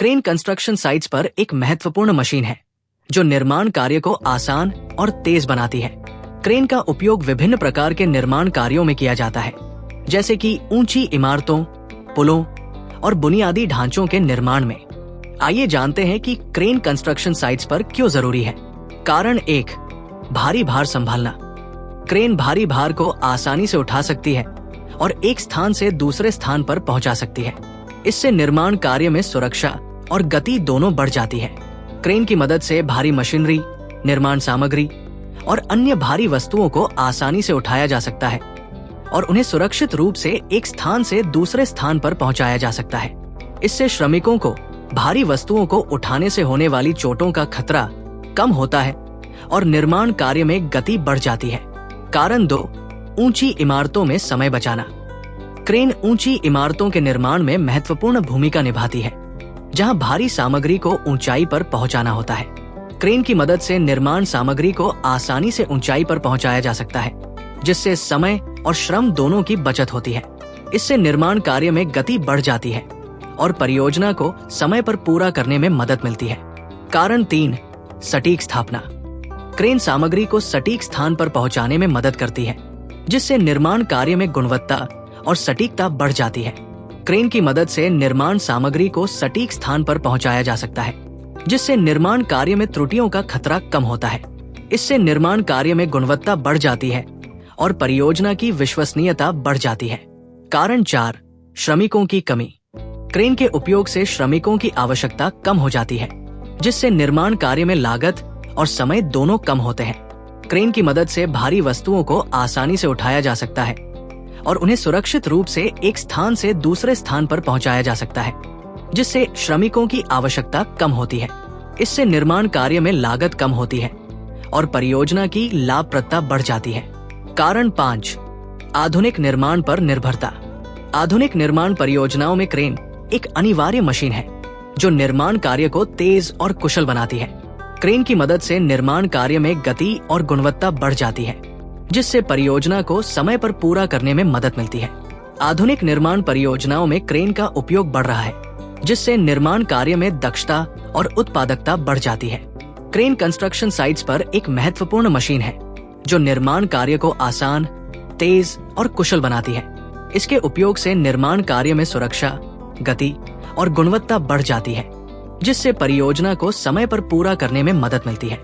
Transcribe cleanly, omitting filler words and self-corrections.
Crane construction sites पर एक महत्वपूर्ण मशीन है जो निर्माण कार्य को आसान और तेज बनाती है। क्रेन का उपयोग विभिन्न प्रकार के निर्माण कार्यों में किया जाता है, जैसे कि ऊंची इमारतों, पुलों और बुनियादी ढांचों के निर्माण में। आइए जानते हैं कि क्रेन कंस्ट्रक्शन साइट्स पर क्यों जरूरी है। कारण 1, भारी भार संभालना। क्रेन भारी भार को आसानी से उठा सकती है और एक स्थान से दूसरे स्थान पर पहुंचा सकती है। इससे निर्माण कार्य में सुरक्षा और गति दोनों बढ़ जाती है। क्रेन की मदद से भारी मशीनरी, निर्माण सामग्री और अन्य भारी वस्तुओं को आसानी से उठाया जा सकता है और उन्हें सुरक्षित रूप से एक स्थान से दूसरे स्थान पर पहुंचाया जा सकता है। इससे श्रमिकों को भारी वस्तुओं को उठाने से होने वाली चोटों का खतरा कम होता है और निर्माण कार्य में गति बढ़ जाती है। कारण 2, ऊंची इमारतों में समय बचाना। क्रेन ऊंची इमारतों के निर्माण में महत्वपूर्ण भूमिका निभाती है, जहां भारी सामग्री को ऊंचाई पर पहुंचाना होता है। क्रेन की मदद से निर्माण सामग्री को आसानी से ऊंचाई पर पहुंचाया जा सकता है, जिससे समय और श्रम दोनों की बचत होती है। इससे निर्माण कार्य में गति बढ़ जाती है और परियोजना को समय पर पूरा करने में मदद मिलती है। कारण 3, सटीक स्थापना। क्रेन सामग्री को सटीक स्थान पर पहुंचाने में मदद करती है, जिससे निर्माण कार्य में गुणवत्ता और सटीकता बढ़ जाती है। क्रेन की मदद से निर्माण सामग्री को सटीक स्थान पर पहुंचाया जा सकता है, जिससे निर्माण कार्य में त्रुटियों का खतरा कम होता है। इससे निर्माण कार्य में गुणवत्ता बढ़ जाती है और परियोजना की विश्वसनीयता बढ़ जाती है। कारण 4, श्रमिकों की कमी। क्रेन के उपयोग से श्रमिकों की आवश्यकता कम हो जाती है, जिससे निर्माण कार्य में लागत और समय दोनों कम होते हैं। क्रेन की मदद से भारी वस्तुओं को आसानी से उठाया जा सकता है और उन्हें सुरक्षित रूप से एक स्थान से दूसरे स्थान पर पहुंचाया जा सकता है, जिससे श्रमिकों की आवश्यकता कम होती है। इससे निर्माण कार्य में लागत कम होती है और परियोजना की लाभप्रदता बढ़ जाती है। कारण 5, आधुनिक निर्माण पर निर्भरता। आधुनिक निर्माण परियोजनाओं में क्रेन एक अनिवार्य मशीन है जो निर्माण कार्य को तेज और कुशल बनाती है। क्रेन की मदद से निर्माण कार्य में गति और गुणवत्ता बढ़ जाती है, जिससे परियोजना को समय पर पूरा करने में मदद मिलती है। आधुनिक निर्माण परियोजनाओं में क्रेन का उपयोग बढ़ रहा है, जिससे निर्माण कार्य में दक्षता और उत्पादकता बढ़ जाती है। क्रेन कंस्ट्रक्शन साइट्स पर एक महत्वपूर्ण मशीन है जो निर्माण कार्य को आसान, तेज और कुशल बनाती है। इसके उपयोग से निर्माण कार्य में सुरक्षा, गति और गुणवत्ता बढ़ जाती है, जिससे परियोजना को समय पर पूरा करने में मदद मिलती है।